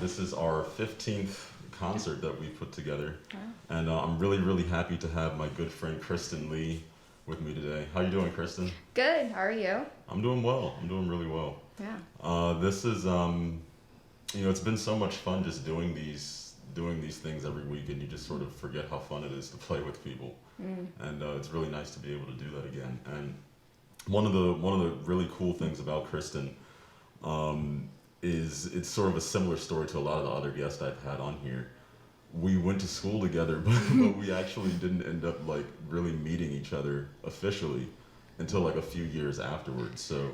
This is our 15th concert that we put together. Wow. And I'm really, really happy to have my good friend Kristin Lee with me today. How you doing, Kristin? Good. How are you? I'm doing well. I'm doing really well. Yeah. This is, it's been so much fun just doing these things every week, and you just sort of forget how fun it is to play with people. And it's really nice to be able to do that again. And one of the really cool things about Kristin is it's sort of a similar story to a lot of the other guests I've had on here. We went to school together, but we actually didn't end up like really meeting each other officially until like a few years afterwards. So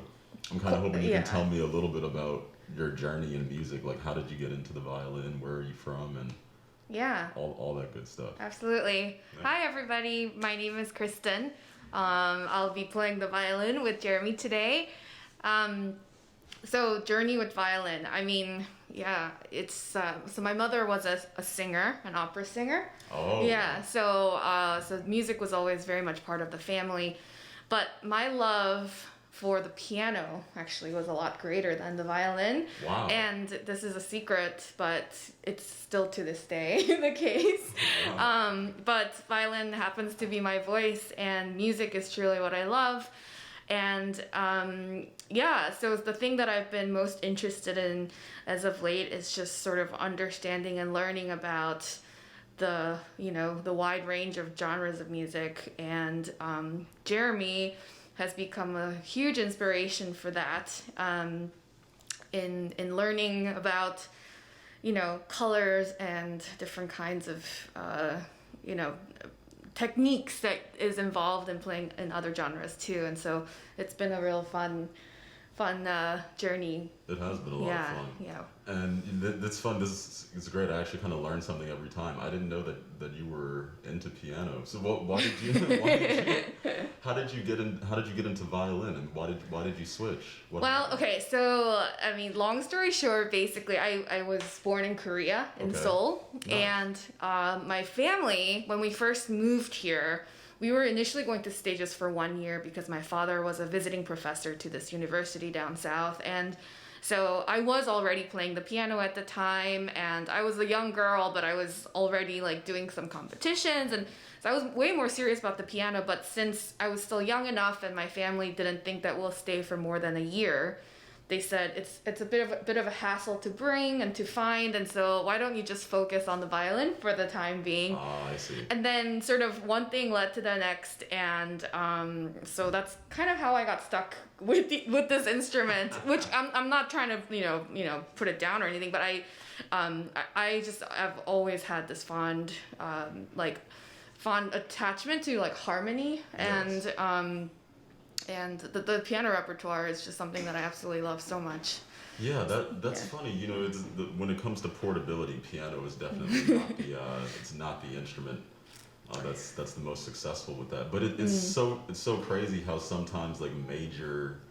I'm kind of hoping you can tell me a little bit about your journey in music. Like, how did you get into the violin? Where are you from? And all that good stuff. Absolutely. Yeah. Hi, everybody. My name is Kristin. I'll be playing the violin with Jeremy today. So journey with violin. I mean, it's so my mother was a singer, an opera singer. Oh. Yeah. So music was always very much part of the family, but my love for the piano actually was a lot greater than the violin. Wow. And this is a secret, but it's still to this day the case. Wow. But violin happens to be my voice, and music is truly what I love. And so the thing that I've been most interested in as of late is just sort of understanding and learning about the wide range of genres of music. And Jeremy has become a huge inspiration for that, in learning about, colors and different kinds of, techniques that is involved in playing in other genres too. And so it's been a real fun journey. It has been a lot of fun. Yeah. And that's fun. It's great. I actually kind of learned something every time. I didn't know that you were into piano. So how did you get into violin, and why did you switch? Okay. So I mean, long story short, basically, I was born in Korea, in Seoul, Nice. and my family, when we first moved here, we were initially going to stay just for 1 year because my father was a visiting professor to this university down south. And so I was already playing the piano at the time, and I was a young girl, but I was already like doing some competitions. And so I was way more serious about the piano. But since I was still young enough and my family didn't think that we'll stay for more than a year, they said it's a bit of a hassle to bring and to find, and so why don't you just focus on the violin for the time being? I see. And then sort of one thing led to the next, and so that's kind of how I got stuck with this instrument. Which I'm not trying to put it down or anything, but I've always had this fond attachment to like harmony. Yes. And the piano repertoire is just something that I absolutely love so much. Yeah, that's funny. When it comes to portability, piano is definitely not the instrument that's the most successful with that. But it's so crazy how sometimes like major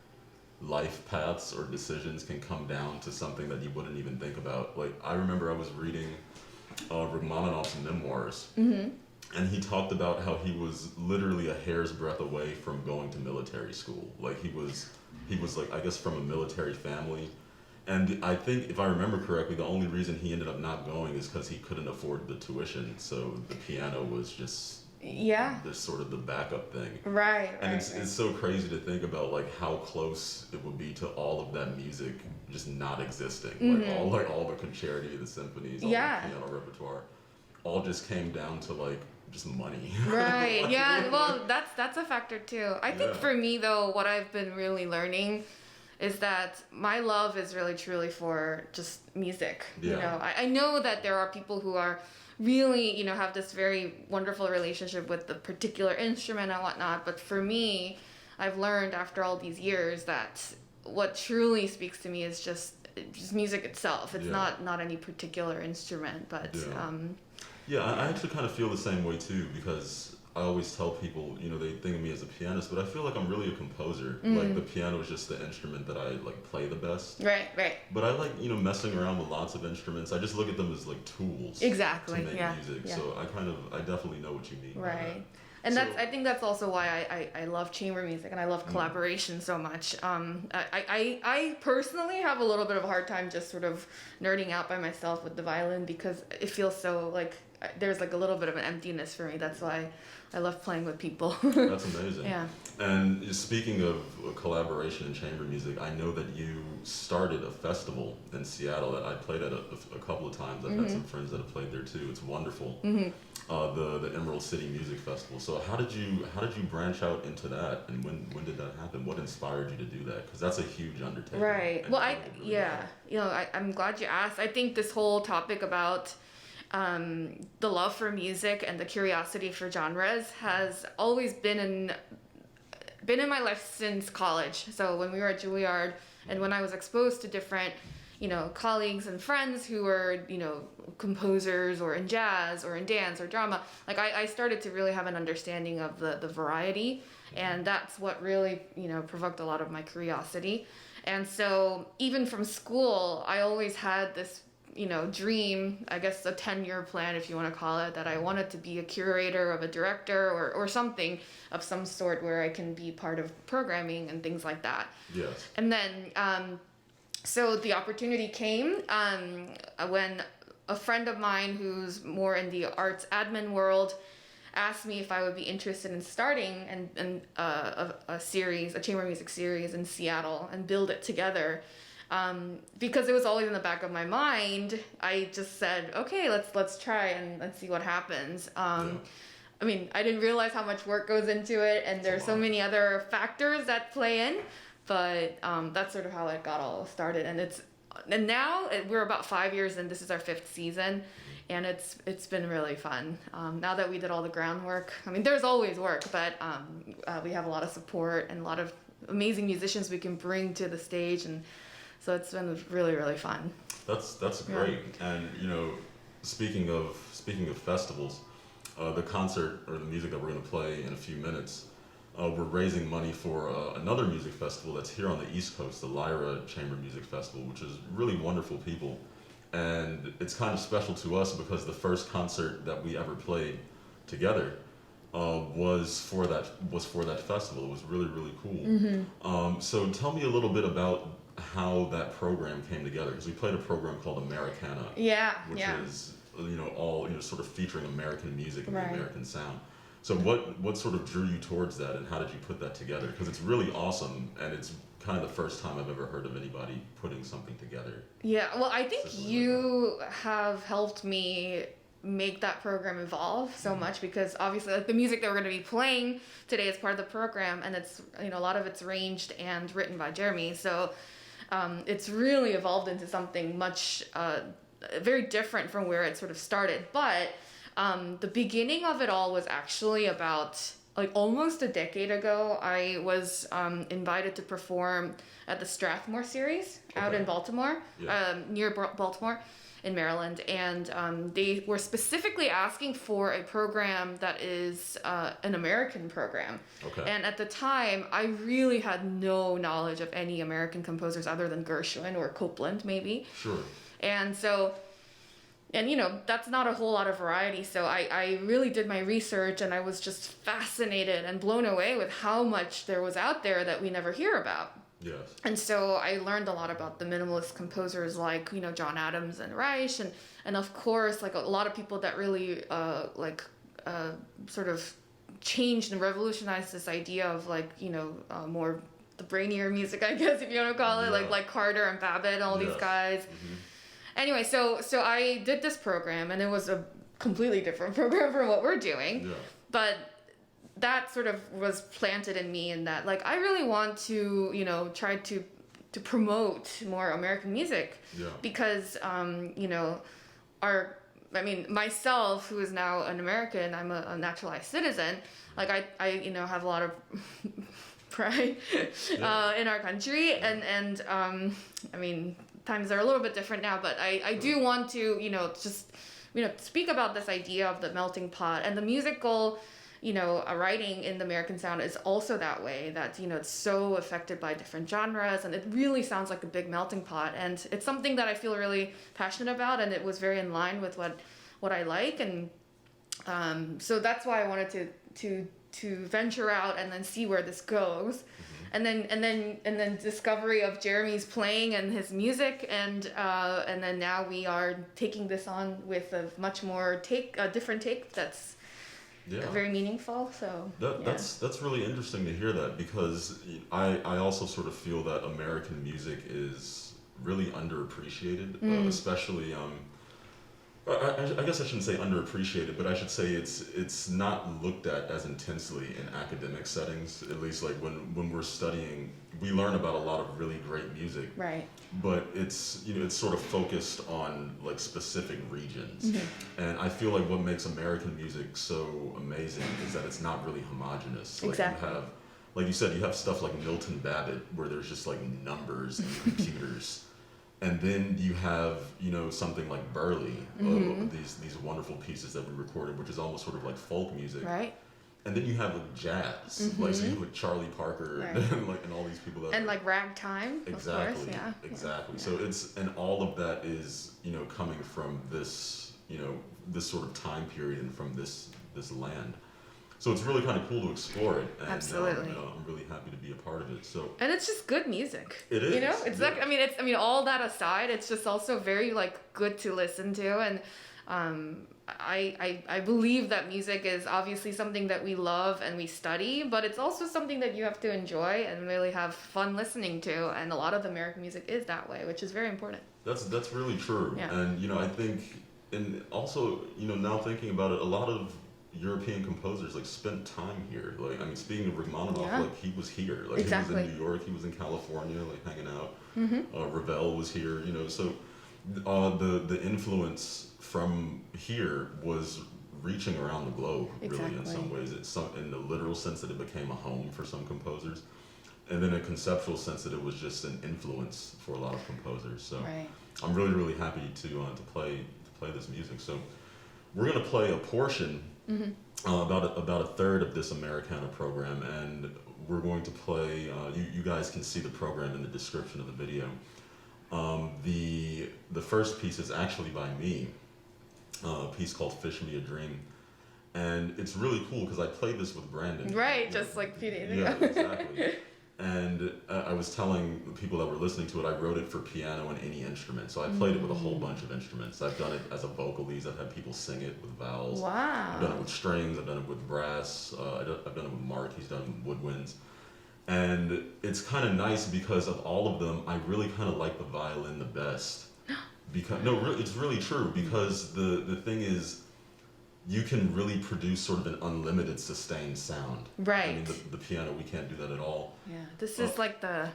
life paths or decisions can come down to something that you wouldn't even think about. Like, I remember I was reading Rachmaninoff's memoirs. Mm-hmm. And he talked about how he was literally a hair's breadth away from going to military school. Like, he was like, I guess, from a military family. And I think, if I remember correctly, the only reason he ended up not going is because he couldn't afford the tuition. So the piano was just this sort of the backup thing. Right. And it's so crazy to think about like how close it would be to all of that music just not existing. Mm-hmm. Like all the concerti, the symphonies, all the piano repertoire, all just came down to like just money. Right. Yeah. Well, that's a factor too. I think for me though, what I've been really learning is that my love is really truly for just music. Yeah. I know that there are people who are really, have this very wonderful relationship with the particular instrument and whatnot. But for me, I've learned after all these years that what truly speaks to me is just music itself. It's not any particular instrument, but I actually kind of feel the same way too, because I always tell people, they think of me as a pianist, but I feel like I'm really a composer. Like, the piano is just the instrument that I like play the best. Right. But I like, messing around with lots of instruments. I just look at them as like tools. Exactly. To make music. Yeah. So I definitely know what you mean. Right. And So- I think that's also why I love chamber music and I love collaboration so much. I personally have a little bit of a hard time just sort of nerding out by myself with the violin because it feels so like there's like a little bit of an emptiness for me. That's why I love playing with people. That's amazing. Yeah. And speaking of collaboration in chamber music, I know that you started a festival in Seattle that I played at a couple of times. I've had some friends that have played there too. It's wonderful. The Emerald City Music Festival. So how did you branch out into that, and when did that happen? What inspired you to do that? Because that's a huge undertaking. Right. And Well, really I'm glad you asked. I think this whole topic about the love for music and the curiosity for genres has always been in my life since college. So when we were at Juilliard and when I was exposed to different, colleagues and friends who were, composers or in jazz or in dance or drama, like I started to really have an understanding of the variety, and that's what really, provoked a lot of my curiosity. And so even from school, I always had this dream, I guess a 10-year plan, if you want to call it, that I wanted to be a curator of a director or something of some sort where I can be part of programming and things like that. Yes. And then, so the opportunity came when a friend of mine who's more in the arts admin world asked me if I would be interested in starting a series, a chamber music series in Seattle and build it together. Because it was always in the back of my mind, I just said, okay, let's try and see what happens. I mean, I didn't realize how much work goes into it, and there's so many other factors that play in, but that's sort of how it got all started. And now we're about 5 years in. This is our 5th season, and it's been really fun. Now that we did all the groundwork, I mean, there's always work, but we have a lot of support and a lot of amazing musicians we can bring to the stage, and so it's been really, really fun. That's great. Yeah. And speaking of festivals, the concert or the music that we're going to play in a few minutes, we're raising money for another music festival that's here on the East Coast, the LYRA Chamber Music Festival, which is really wonderful people. And it's kind of special to us because the first concert that we ever played together was for that festival. It was really, really cool. So tell me a little bit about how that program came together, because we played a program called Americana, which is all sort of featuring American music and the American sound. So what sort of drew you towards that, and how did you put that together? Because it's really awesome, and it's kind of the first time I've ever heard of anybody putting something together. Yeah, well, I think you have helped me make that program evolve so much, because obviously like the music that we're going to be playing today is part of the program, and it's a lot of it's arranged and written by Jeremy, so it's really evolved into something much very different from where it sort of started. But the beginning of it all was actually about like almost a decade ago. I was invited to perform at the Strathmore series out in Baltimore, near Baltimore in Maryland, and they were specifically asking for a program that is an American program. And at the time, I really had no knowledge of any American composers other than Gershwin or Joplin, maybe. Sure. And so, that's not a whole lot of variety. So I really did my research, and I was just fascinated and blown away with how much there was out there that we never hear about. Yes. And so I learned a lot about the minimalist composers like, John Adams and Reich, and of course, like a lot of people that really sort of changed and revolutionized this idea of like, more the brainier music, I guess, if you want to call it, like Carter and Babbitt and all these guys. Anyway, so I did this program, and it was a completely different program from what we're doing. But that sort of was planted in me, in that like I really want to try to promote more American music, because myself, who is now an American, I'm a naturalized citizen, like I have a lot of pride in our country, and times are a little bit different now, but I do want to just speak about this idea of the melting pot, and the musical writing in the American sound is also that way, that, it's so affected by different genres, and it really sounds like a big melting pot, and it's something that I feel really passionate about, and it was very in line with what I like, and So that's why I wanted to venture out and then see where this goes. And then discovery of Jeremy's playing and his music, and then now we are taking this on with a much more different take that's very meaningful. So that's really interesting to hear that, because I also sort of feel that American music is really underappreciated, especially I guess I shouldn't say underappreciated, but I should say it's not looked at as intensely in academic settings. At least like when we're studying, we learn about a lot of really great music. Right. But it's it's sort of focused on like specific regions. And I feel like what makes American music so amazing is that it's not really homogenous. Like exactly. you have, like you said, you have stuff like Milton Babbitt where there's just like numbers and computers. And then you have, something like Burley, these wonderful pieces that we recorded, which is almost sort of like folk music. Right. And then you have like jazz, like so you have like Charlie Parker, right. and all these people that and like ragtime. Exactly. Of course, Exactly. Yeah. So and all of that is coming from this this sort of time period and from this land. So it's really kind of cool to explore it. And, Absolutely. I'm really happy to be a part of it. So. And it's just good music. It is. It's like all that aside, it's just also very like good to listen to, and I believe that music is obviously something that we love and we study, but it's also something that you have to enjoy and really have fun listening to, and a lot of American music is that way, which is very important. That's really true. Yeah. And I think, and also now thinking about it, a lot of European composers like spent time here. Like speaking of Rachmaninoff, like he was here. Like exactly. He was in New York, he was in California, like hanging out. Ravel was here. So the influence from here was reaching around the globe. Really, in some ways, in the literal sense that it became a home for some composers, and then a conceptual sense that it was just an influence for a lot of composers. So I'm really, really happy to play this music. So we're gonna play a portion. About a third of this Americana program, and we're going to play. You guys can see the program in the description of the video. The first piece is actually by me, a piece called "Fish Me a Dream," and it's really cool because I played this with Brandon. Right, just like a few days ago. Yeah, exactly. And I was telling the people that were listening to it, I wrote it for piano and any instrument. So I played it with a whole bunch of instruments. I've done it as a vocalese. I've had people sing it with vowels. Wow. I've done it with strings. I've done it with brass. I've done it with Mark. He's done woodwinds. And it's kind of nice because of all of them, I really kind of like the violin the best. Because it's really true, because the thing is, you can really produce sort of an unlimited sustained sound. Right. The piano, we can't do that at all. Yeah, this is like the,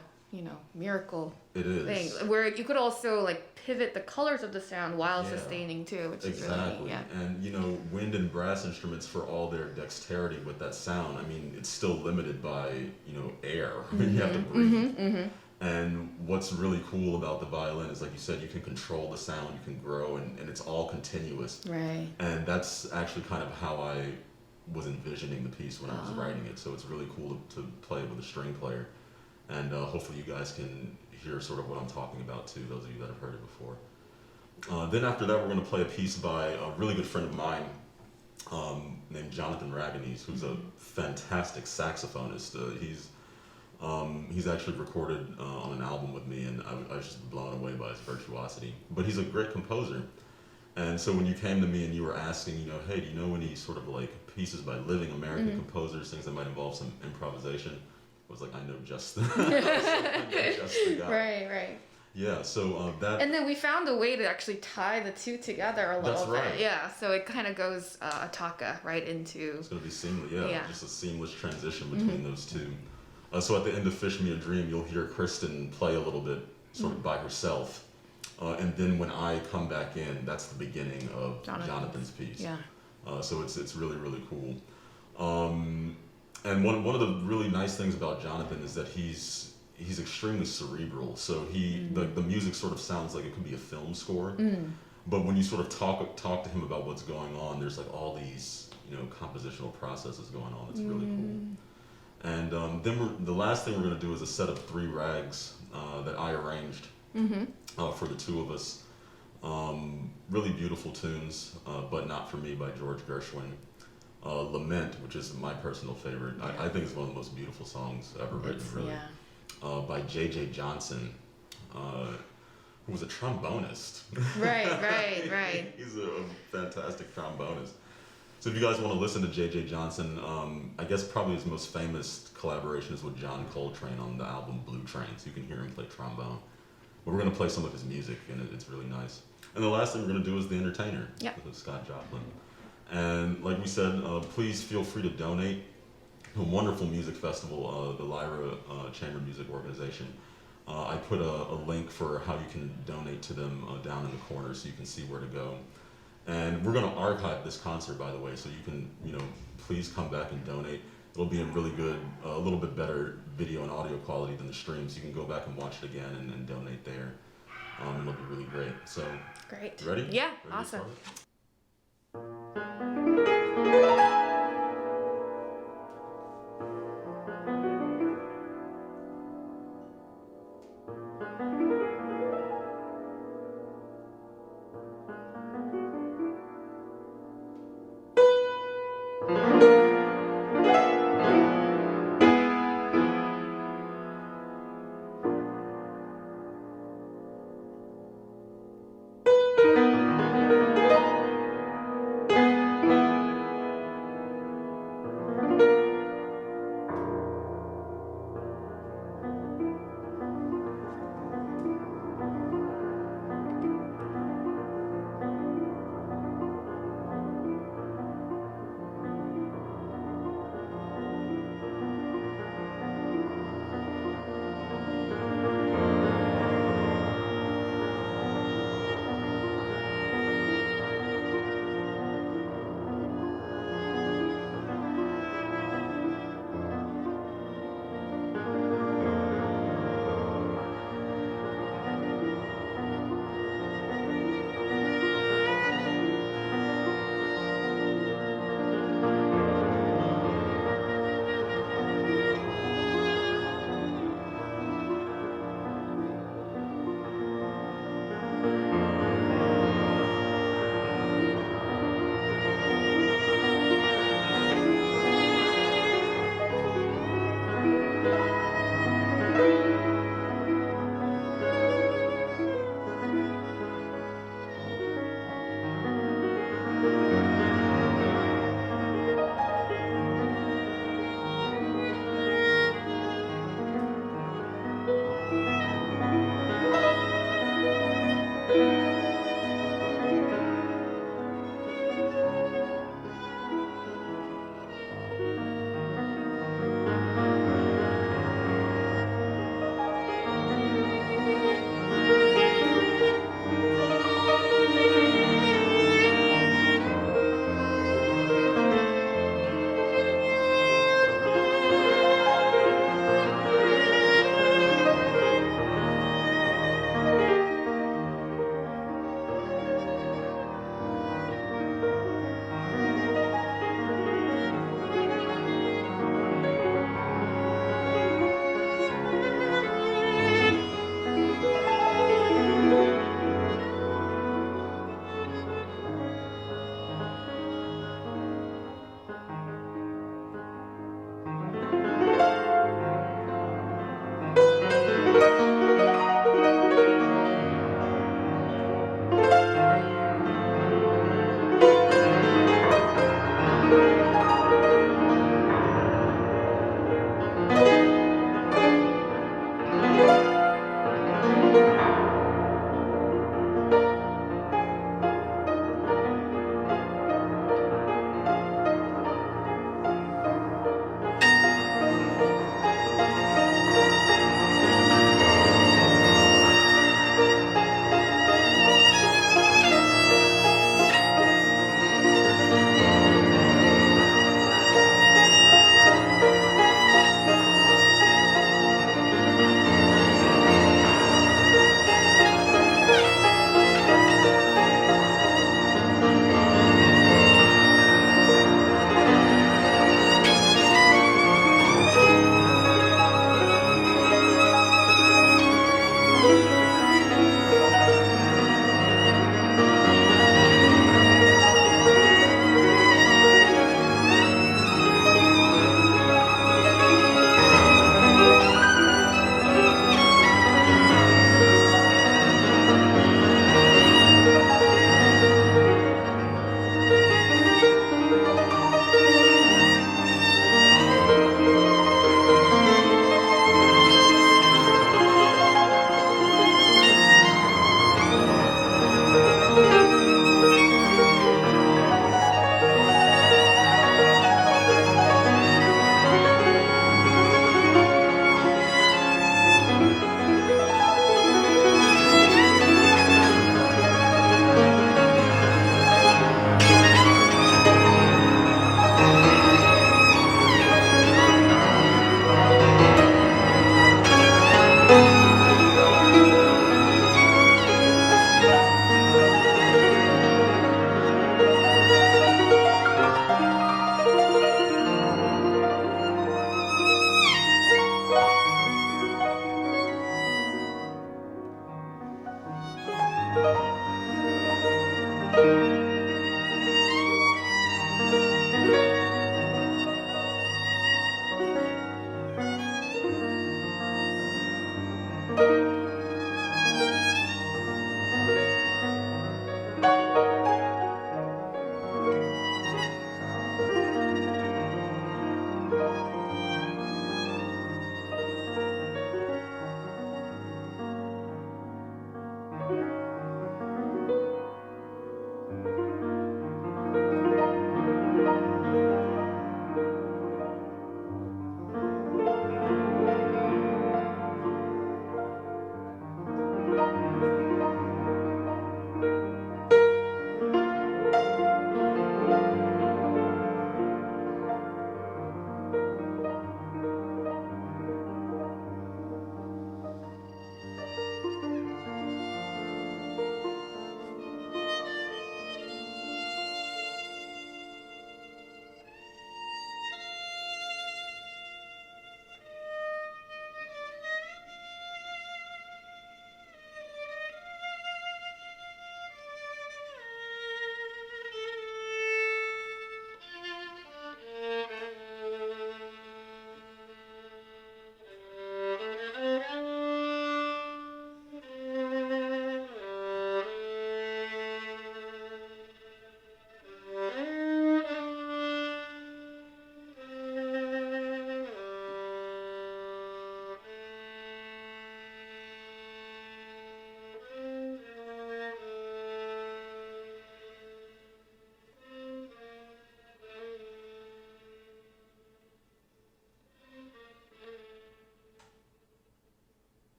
miracle it is. thing, where you could also like pivot the colors of the sound while sustaining too, which is really neat. Yeah. And wind and brass instruments, for all their dexterity with that sound, it's still limited by, air. You have to breathe. And what's really cool about the violin is, like you said, you can control the sound, you can grow, and it's all continuous. Right. And that's actually kind of how I was envisioning the piece when I was writing it. So it's really cool to play it with a string player. And hopefully you guys can hear sort of what I'm talking about too, those of you that have heard it before. Then after that, we're going to play a piece by a really good friend of mine named Jonathan Ragonese, who's a fantastic saxophonist. He's actually recorded on an album with me, and I was just blown away by his virtuosity. But he's a great composer. And so when you came to me and you were asking, hey, do you know any sort of like pieces by living American composers, things that might involve some improvisation? I was like, I know just the guy. Right. Yeah, so that... And then we found a way to actually tie the two together a little bit. Right. Yeah, so it kind of goes attacca right into... It's going to be seamless, just a seamless transition between those two. So at the end of Fish Me a Dream, you'll hear Kristin play a little bit sort of by herself. And then when I come back in, that's the beginning of Jonathan's piece. Yeah. So it's really, really cool. And one of the really nice things about Jonathan is that he's extremely cerebral. So the music sort of sounds like it could be a film score. But when you sort of talk to him about what's going on, there's like all these compositional processes going on. It's really cool. And then the last thing we're going to do is a set of 3 rags that I arranged for the two of us. Really beautiful tunes, But Not For Me by George Gershwin. Lament, which is my personal favorite. I think it's one of the most beautiful songs ever written, really. Yeah. By JAJ Johnson, who was a trombonist. Right. He's a fantastic trombonist. So if you guys want to listen to JJ Johnson, I guess probably his most famous collaboration is with John Coltrane on the album Blue Train. So you can hear him play trombone. But we're going to play some of his music, and it's really nice. And the last thing we're going to do is The Entertainer with Scott Joplin. And like we said, please feel free to donate to a wonderful music festival, the LYRA Chamber Music Organization. I put a link for how you can donate to them down in the corner so you can see where to go. And we're going to archive this concert, by the way, so you can, please come back and donate. It'll be in really good, a little bit better video and audio quality than the stream, so you can go back and watch it again and donate there. It'll be really great. So, great. Ready? Yeah, Ready to awesome. Start.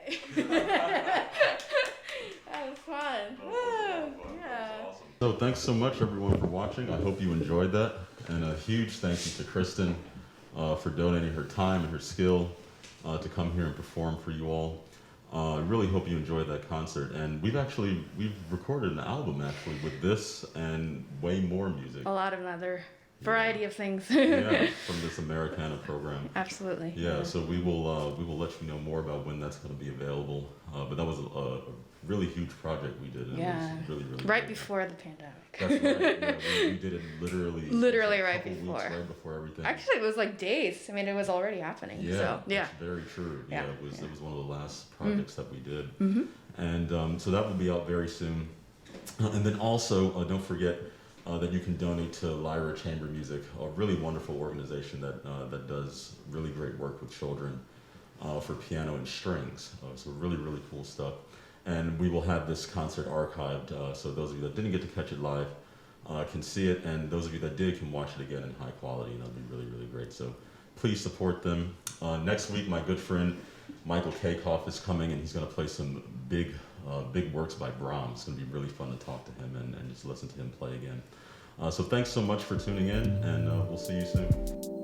Yay! That was fun. Woo! Yeah. Awesome. So thanks so much everyone for watching. I hope you enjoyed that. And a huge thank you to Kristin for donating her time and her skill to come here and perform for you all. I really hope you enjoyed that concert. And we've recorded an album actually with this and way more music. A lot of other variety of things. Yeah, from this Americana program. Absolutely. Yeah, so we will let you know more about when that's going to be available. But that was a really huge project we did. And Yeah. it was really, really Right great. before the pandemic. That's right. Yeah, we did it literally. Literally a right couple before. Weeks right before everything. Actually, it was like days. I mean, it was already happening. Yeah, So, yeah. that's very true. Yeah, Yeah, it was one of the last projects that we did. Mm-hmm. And so that will be out very soon. And then also, don't forget that you can donate to LYRA Chamber Music, a really wonderful organization that does really great work with children for piano and strings. So really, really cool stuff. And we will have this concert archived, so those of you that didn't get to catch it live can see it, and those of you that did can watch it again in high quality, and that'll be really, really great. So please support them. Next week, my good friend Michael Kakoff is coming, and he's going to play some big works by Brahms. It's going to be really fun to talk to him and just listen to him play again. So thanks so much for tuning in, and we'll see you soon.